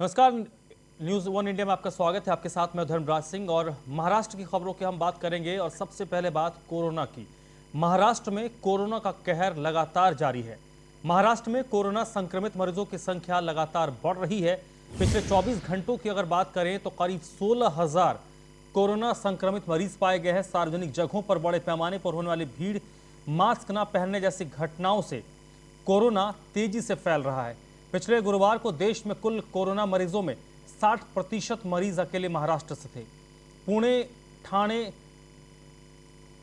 नमस्कार। News one India में आपका स्वागत है। आपके साथ मैं धर्मराज सिंह और महाराष्ट्र की खबरों की हम बात करेंगे। और सबसे पहले बात कोरोना की। महाराष्ट्र में कोरोना का कहर लगातार जारी है। महाराष्ट्र में कोरोना संक्रमित मरीजों की संख्या लगातार बढ़ रही है। पिछले 24 घंटों की अगर बात करें तो करीब 16,000 कोरोना संक्रमित मरीज पाए गए हैं। सार्वजनिक जगहों पर बड़े पैमाने पर होने वाली भीड़, मास्क न पहनने जैसी घटनाओं से कोरोना तेजी से फैल रहा है। पिछले गुरुवार को देश में कुल कोरोना मरीजों में 60% मरीज अकेले महाराष्ट्र से थे। पुणे, ठाणे,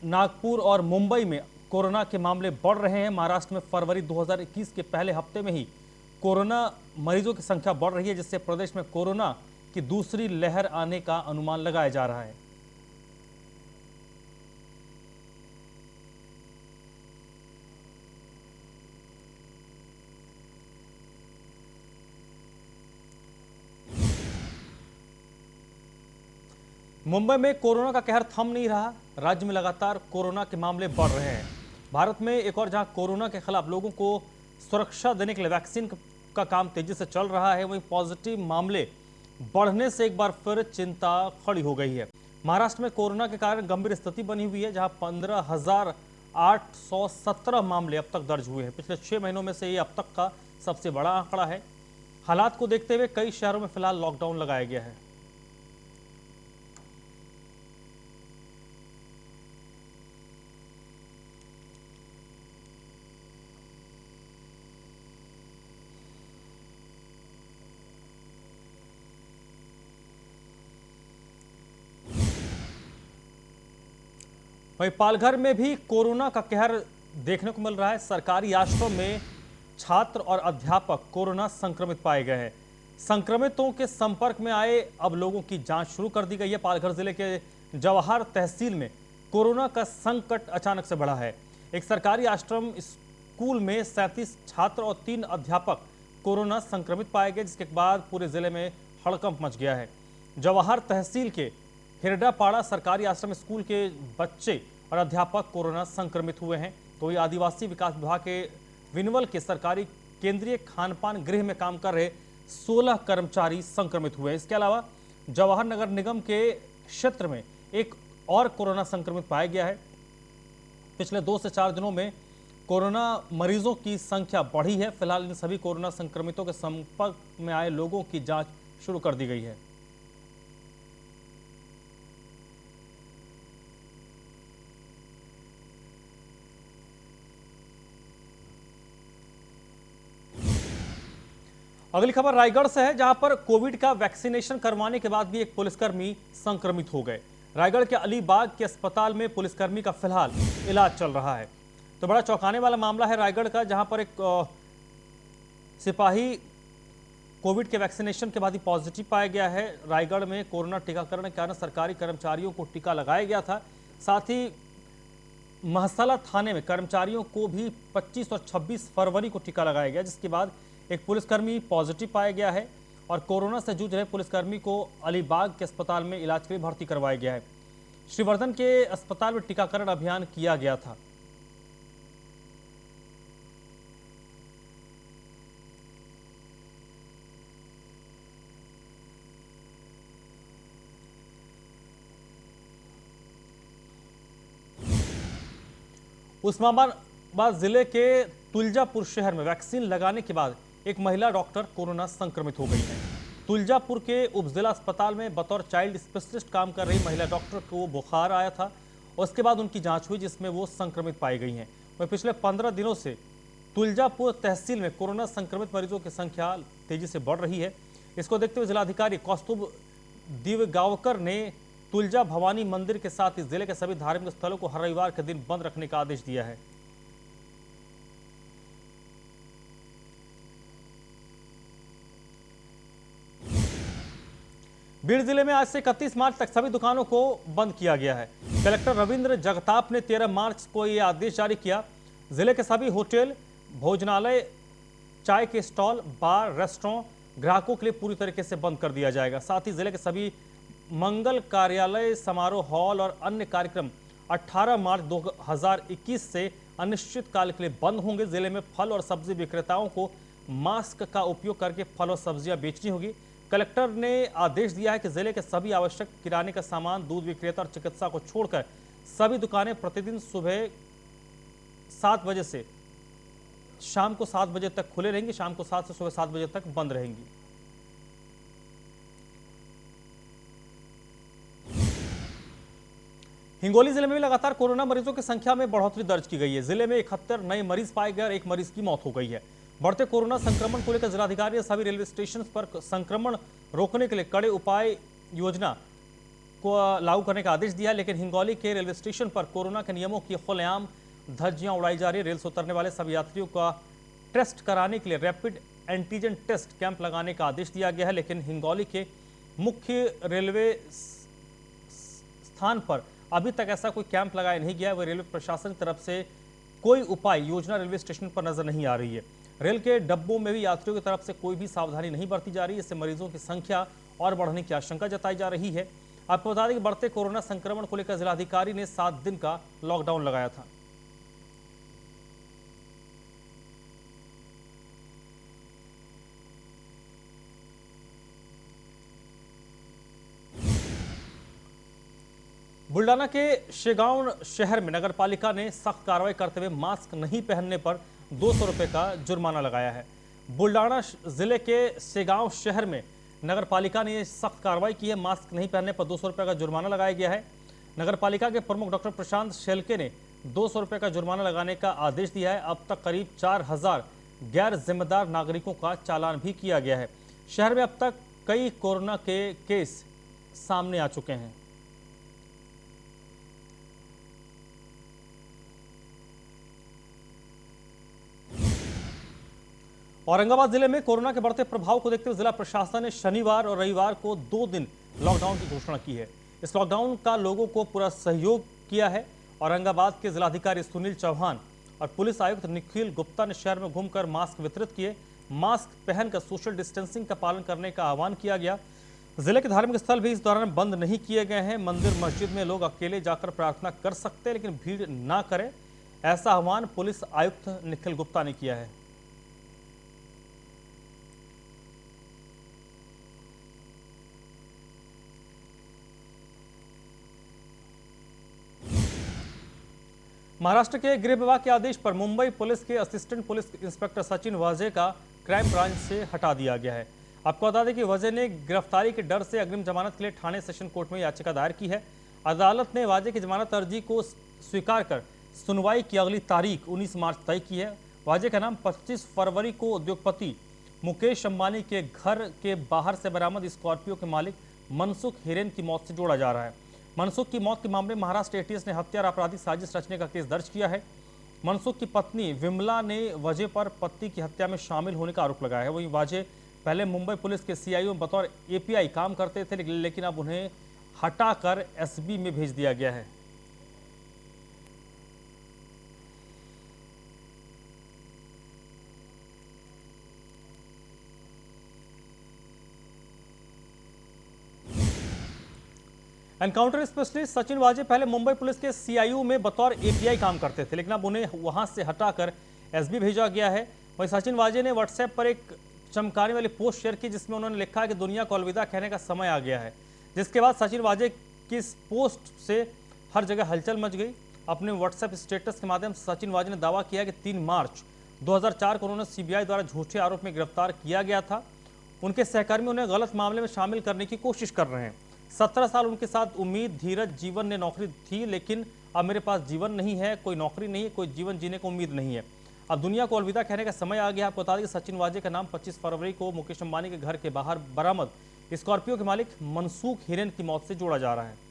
नागपुर और मुंबई में कोरोना के मामले बढ़ रहे हैं। महाराष्ट्र में फरवरी 2021 के पहले हफ्ते में ही कोरोना मरीजों की संख्या बढ़ रही है, जिससे प्रदेश में कोरोना की दूसरी लहर आने का अनुमान लगाया जा रहा है। मुंबई में कोरोना का कहर थम नहीं रहा। राज्य में लगातार कोरोना के मामले बढ़ रहे हैं। भारत में एक और जहां कोरोना के खिलाफ लोगों को सुरक्षा देने के लिए वैक्सीन का काम तेजी से चल रहा है, वहीं पॉजिटिव मामले बढ़ने से एक बार फिर चिंता खड़ी हो गई है। महाराष्ट्र में कोरोना के कारण गंभीर स्थिति बनी हुई है, जहां 15,817 मामले अब तक दर्ज हुए हैं। पिछले 6 महीनों में से ये अब तक का सबसे बड़ा आंकड़ा है। हालात को देखते हुए कई शहरों में फिलहाल लॉकडाउन लगाया गया है। वहीं पालघर में भी कोरोना का कहर देखने को मिल रहा है। सरकारी आश्रम में छात्र और अध्यापक कोरोना संक्रमित पाए गए हैं। संक्रमितों के संपर्क में आए अब लोगों की जांच शुरू कर दी गई है। पालघर जिले के जवाहर तहसील में कोरोना का संकट अचानक से बढ़ा है। एक सरकारी आश्रम स्कूल में 37 छात्र और 3 अध्यापक कोरोना संक्रमित पाए गए, जिसके बाद पूरे जिले में हड़कंप मच गया है। जवाहर तहसील के हिरडापाड़ा सरकारी आश्रम स्कूल के बच्चे और अध्यापक कोरोना संक्रमित हुए हैं। तो ये आदिवासी विकास विभाग के विनवल के सरकारी केंद्रीय खानपान गृह में काम कर रहे 16 कर्मचारी संक्रमित हुए हैं। इसके अलावा जवाहर नगर निगम के क्षेत्र में एक और कोरोना संक्रमित पाया गया है। पिछले 2 से 4 दिनों में कोरोना मरीजों की संख्या बढ़ी है। फिलहाल इन सभी कोरोना संक्रमितों के संपर्क में आए लोगों की जांच शुरू कर दी गई है। अगली खबर रायगढ़ से है, जहां पर कोविड का वैक्सीनेशन करवाने के बाद भी एक पुलिसकर्मी संक्रमित हो गए। रायगढ़ के अलीबाग के अस्पताल में पुलिसकर्मी का फिलहाल इलाज चल रहा है। तो बड़ा चौंकाने वाला मामला है रायगढ़ का, जहां पर एक सिपाही कोविड के वैक्सीनेशन के बाद ही पॉजिटिव पाया गया है। रायगढ़ में कोरोना टीकाकरण के कारण सरकारी कर्मचारियों को टीका लगाया गया था। साथ ही महसला थाने में कर्मचारियों को भी 25 और 26 फरवरी को टीका लगाया गया, जिसके बाद एक पुलिसकर्मी पॉजिटिव पाया गया है और कोरोना से जूझ रहे पुलिसकर्मी को अलीबाग के अस्पताल में इलाज के लिए भर्ती करवाया गया है। श्रीवर्धन के अस्पताल में टीकाकरण अभियान किया गया था। उस्मानाबाद जिले के तुलजापुर शहर में वैक्सीन लगाने के बाद एक महिला डॉक्टर कोरोना संक्रमित हो गई है। तुलजापुर के उपजिला अस्पताल में बतौर चाइल्ड स्पेशलिस्ट काम कर रही महिला डॉक्टर को बुखार आया था। उसके बाद उनकी जांच हुई, जिसमें वो संक्रमित पाई गई हैं। वह पिछले 15 दिनों से तुलजापुर तहसील में कोरोना संक्रमित मरीजों की संख्या तेजी से बढ़ रही है। इसको देखते हुए जिलाधिकारी कौस्तुभ दिवगावकर ने तुलजा भवानी मंदिर के साथ इस जिले के सभी धार्मिक स्थलों को हर रविवार के दिन बंद रखने का आदेश दिया है। बीड़ जिले में आज से 31 मार्च तक सभी दुकानों को बंद किया गया है। कलेक्टर रविंद्र जगताप ने 13 मार्च को यह आदेश जारी किया। जिले के सभी होटल, भोजनालय, चाय के स्टॉल, बार, रेस्टोरेंट ग्राहकों के लिए पूरी तरीके से बंद कर दिया जाएगा। साथ ही जिले के सभी मंगल कार्यालय, समारोह हॉल और अन्य कार्यक्रम 18 मार्च 2021 से अनिश्चितकाल के लिए बंद होंगे। जिले में फल और सब्जी विक्रेताओं को मास्क का उपयोग करके फल और सब्जियां बेचनी होगी। कलेक्टर ने आदेश दिया है कि जिले के सभी आवश्यक किराने का सामान, दूध विक्रेता और चिकित्सा को छोड़कर सभी दुकानें प्रतिदिन सुबह 7 बजे से शाम को 7 बजे तक खुले रहेंगी, शाम को 7 से सुबह 7 बजे तक बंद रहेंगी। हिंगोली जिले में भी लगातार कोरोना मरीजों की संख्या में बढ़ोतरी दर्ज की गई है। जिले में 71 नए मरीज पाए गए और एक मरीज की मौत हो गई है। बढ़ते कोरोना संक्रमण को लेकर जिलाधिकारी ने सभी रेलवे स्टेशन पर संक्रमण रोकने के लिए कड़े उपाय योजना को लागू करने का आदेश दिया है, लेकिन हिंगोली के रेलवे स्टेशन पर कोरोना के नियमों की खुलेआम धज्जियां उड़ाई जा रही है। रेल से उतरने वाले सभी यात्रियों का टेस्ट कराने के लिए रैपिड एंटीजन टेस्ट कैंप लगाने का आदेश दिया गया है, लेकिन हिंगोली के मुख्य रेलवे स्थान पर अभी तक ऐसा कोई कैंप लगाया नहीं गया है। वह रेलवे प्रशासन की तरफ से कोई उपाय योजना रेलवे स्टेशन पर नजर नहीं आ रही है। रेल के डब्बों में भी यात्रियों की तरफ से कोई भी सावधानी नहीं बरती जा रही है। इससे मरीजों की संख्या और बढ़ने की आशंका जताई जा रही है। आपको बता दें कि बढ़ते कोरोना संक्रमण को लेकर जिलाधिकारी ने 7 दिन का लॉकडाउन लगाया था। बुल्डाना के शेगांव शहर में नगर पालिका ने सख्त कार्रवाई करते हुए मास्क नहीं पहनने पर 200 रुपए का जुर्माना लगाया है। बुल्डाना जिले के शेगांव शहर में नगर पालिका ने सख्त कार्रवाई की है। मास्क नहीं पहनने पर 200 रुपए का जुर्माना लगाया गया है। नगर पालिका के प्रमुख डॉक्टर प्रशांत शेलके ने 200 रुपए का जुर्माना लगाने का आदेश दिया है। अब तक करीब 4000 गैर जिम्मेदार नागरिकों का चालान भी किया गया है। शहर में अब तक कई कोरोना के केस सामने आ चुके हैं। औरंगाबाद जिले में कोरोना के बढ़ते प्रभाव को देखते हुए जिला प्रशासन ने शनिवार और रविवार को 2 दिन लॉकडाउन की घोषणा की है। इस लॉकडाउन का लोगों को पूरा सहयोग किया है। औरंगाबाद के जिलाधिकारी सुनील चौहान और पुलिस आयुक्त निखिल गुप्ता ने शहर में घूमकर मास्क वितरित किए। मास्क पहनकर सोशल डिस्टेंसिंग का पालन करने का आह्वान किया गया। जिले के धार्मिक स्थल भी इस दौरान बंद नहीं किए गए हैं। मंदिर मस्जिद में लोग अकेले जाकर प्रार्थना कर सकते हैं, लेकिन भीड़ ना करें, ऐसा आह्वान पुलिस आयुक्त निखिल गुप्ता ने किया है। महाराष्ट्र के गृह विभाग के आदेश पर मुंबई पुलिस के असिस्टेंट पुलिस इंस्पेक्टर सचिन वाजे का क्राइम ब्रांच से हटा दिया गया है। आपको बता दें कि वाजे ने गिरफ्तारी के डर से अग्रिम जमानत के लिए ठाणे सेशन कोर्ट में याचिका दायर की है। अदालत ने वाजे की जमानत अर्जी को स्वीकार कर सुनवाई की अगली तारीख 19 मार्च तय की है। वाजे का नाम 25 फरवरी को उद्योगपति मुकेश अंबानी के घर के बाहर से बरामद स्कॉर्पियो के मालिक मनसुख हिरेन की मौत से जोड़ा जा रहा है। मनसुख की मौत के मामले में महाराष्ट्र एटीएस ने हत्या और आपराधिक साजिश रचने का केस दर्ज किया है। मनसुख की पत्नी विमला ने वाजे पर पति की हत्या में शामिल होने का आरोप लगाया है। वहीं वाजे पहले मुंबई पुलिस के सीआईओ में बतौर एपीआई काम करते थे, लेकिन अब उन्हें हटाकर एसबी में भेज दिया गया है। एनकाउंटर स्पेशलिस्ट सचिन वाजे पहले मुंबई पुलिस के सीआईयू में बतौर एपीआई काम करते थे, लेकिन अब उन्हें वहां से हटाकर एसबी भेजा गया है। वहीं सचिन वाजे ने व्हाट्सएप पर एक चमकाने वाली पोस्ट शेयर की, जिसमें उन्होंने लिखा है कि दुनिया को अलविदा कहने का समय आ गया है। जिसके बाद सचिन वाजे की इस पोस्ट से हर जगह हलचल मच गई। अपने व्हाट्सएप स्टेटस के माध्यम से सचिन वाजे ने दावा किया कि 3 मार्च 2004 को उन्होंने सीबीआई द्वारा झूठे आरोप में गिरफ्तार किया गया था। उनके सहकर्मी उन्हें गलत मामले में शामिल करने की कोशिश कर रहे हैं। 17 साल उनके साथ उम्मीद, धीरज, जीवन ने नौकरी थी, लेकिन अब मेरे पास जीवन नहीं है, कोई नौकरी नहीं है, कोई जीवन जीने को उम्मीद नहीं है। अब दुनिया को अलविदा कहने का समय आ गया। आपको बता दें कि सचिन वाजे का नाम 25 फरवरी को मुकेश अंबानी के घर के बाहर बरामद स्कॉर्पियो के मालिक मनसुख हिरेन की मौत से जोड़ा जा रहा है।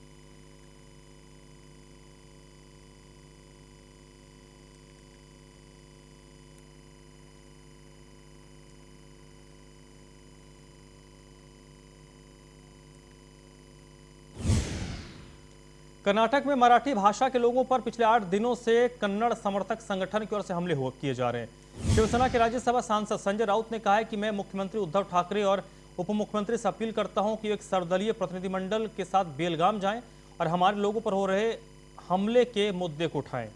कर्नाटक में मराठी भाषा के लोगों पर पिछले 8 दिनों से कन्नड़ समर्थक संगठन की ओर से हमले किए जा रहे हैं। शिवसेना के राज्यसभा सांसद संजय राउत ने कहा है कि मैं मुख्यमंत्री उद्धव ठाकरे और उप मुख्यमंत्री से अपील करता हूं कि एक सर्वदलीय प्रतिनिधिमंडल के साथ बेलगाम जाएं और हमारे लोगों पर हो रहे हमले के मुद्दे को उठाएं।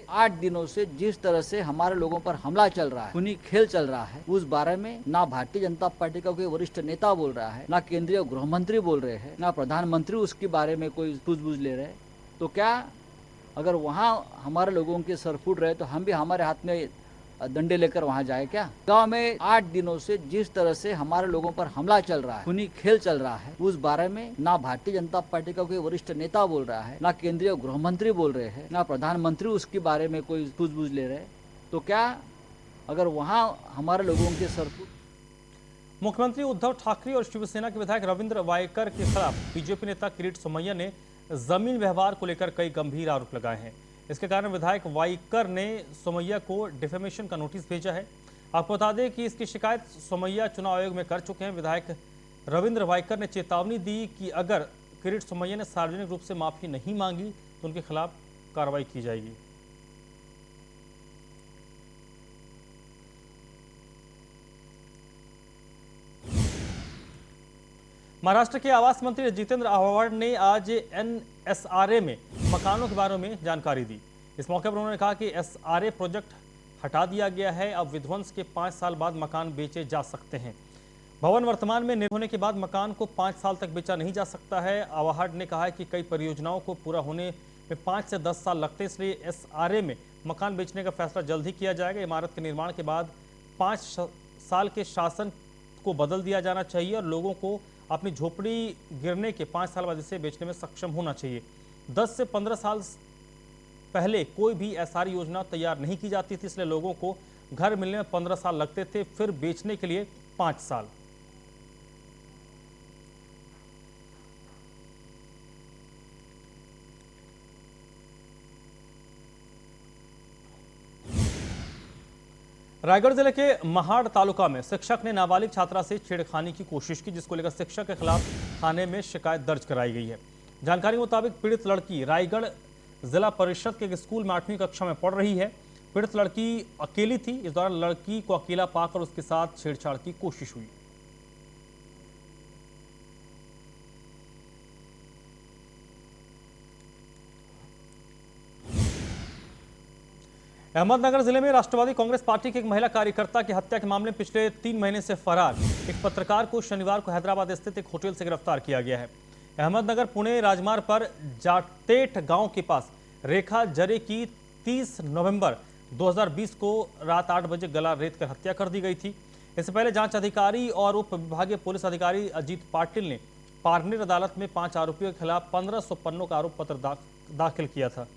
8 दिनों से जिस तरह से हमारे लोगों पर हमला चल रहा है, खूनी खेल चल रहा है, उस बारे में ना भारतीय जनता पार्टी का कोई वरिष्ठ नेता बोल रहा है, ना केंद्रीय गृह मंत्री बोल रहे हैं, ना प्रधानमंत्री उसके बारे में कोई सूझबूझ ले रहे हैं। तो क्या अगर वहाँ हमारे लोगों के सर फूट रहे तो हम भी हमारे हाथ में डंडे लेकर वहां जाए क्या? गांव में 8 दिनों से जिस तरह से हमारे लोगों पर हमला चल रहा है, खूनी खेल चल रहा है, उस बारे में ना भारतीय जनता पार्टी का कोई वरिष्ठ नेता बोल रहा है, ना केंद्रीय गृह मंत्री बोल रहे हैं, ना प्रधानमंत्री उसके बारे में कोई सूझबूझ ले रहे हैं। तो क्या अगर वहाँ हमारे लोगों के सर फूट। मुख्यमंत्री उद्धव ठाकरे और शिवसेना के विधायक रविंद्र वायकर के खिलाफ बीजेपी नेता किरीट सोमैया ने जमीन व्यवहार को लेकर कई गंभीर आरोप लगाए हैं। इसके कारण विधायक वायकर ने सोमैया को डिफेमेशन का नोटिस भेजा है। आपको बता दें कि इसकी शिकायत सोमैया चुनाव आयोग में कर चुके हैं। विधायक रविंद्र वायकर ने चेतावनी दी कि अगर किरीट सोमैया ने सार्वजनिक रूप से माफी नहीं मांगी तो उनके खिलाफ कार्रवाई की जाएगी। महाराष्ट्र के आवास मंत्री जितेंद्र आव्हाड ने आज एनएसआरए में मकानों के बारे में जानकारी दी। इस मौके पर उन्होंने कहा कि एसआरए प्रोजेक्ट हटा दिया गया है, अब विध्वंस के 5 साल बाद मकान बेचे जा सकते हैं। भवन वर्तमान में निर्मित होने के बाद मकान को 5 साल तक बेचा नहीं जा सकता है। आव्हाड ने कहा कि कई परियोजनाओं को पूरा होने में 5 से 10 साल लगते हैं, इसलिए एसआरए में मकान बेचने का फैसला जल्द ही किया जाएगा। इमारत के निर्माण के बाद 5 साल के शासन को बदल दिया जाना चाहिए और लोगों को अपनी झोपड़ी गिरने के 5 साल बाद इसे बेचने में सक्षम होना चाहिए। 10 से 15 साल पहले कोई भी एसआरए योजना तैयार नहीं की जाती थी, इसलिए लोगों को घर मिलने में 15 साल लगते थे, फिर बेचने के लिए 5 साल। रायगढ़ जिले के महाड़ तालुका में शिक्षक ने नाबालिग छात्रा से छेड़खानी की कोशिश की, जिसको लेकर शिक्षक के खिलाफ थाने में शिकायत दर्ज कराई गई है। जानकारी के मुताबिक पीड़ित लड़की रायगढ़ जिला परिषद के एक स्कूल में 8वीं कक्षा में पढ़ रही है। पीड़ित लड़की अकेली थी। इस दौरान लड़की को अकेला पाकर उसके साथ छेड़छाड़ की कोशिश हुई। अहमदनगर जिले में राष्ट्रवादी कांग्रेस पार्टी की एक महिला कार्यकर्ता की हत्या के मामले में पिछले 3 महीने से फरार एक पत्रकार को शनिवार को हैदराबाद स्थित एक होटल से गिरफ्तार किया गया है। अहमदनगर पुणे राजमार्ग पर जाटेठ गांव के पास रेखा जरे की 30 नवंबर 2020 को रात 8 बजे गला रेतकर हत्या कर दी गई थी। इससे पहले जांच अधिकारी और उप विभागीय पुलिस अधिकारी अजीत पाटिल ने पारनेर अदालत में 5 आरोपियों के खिलाफ 1500 पन्नों का आरोप पत्र दाखिल किया था।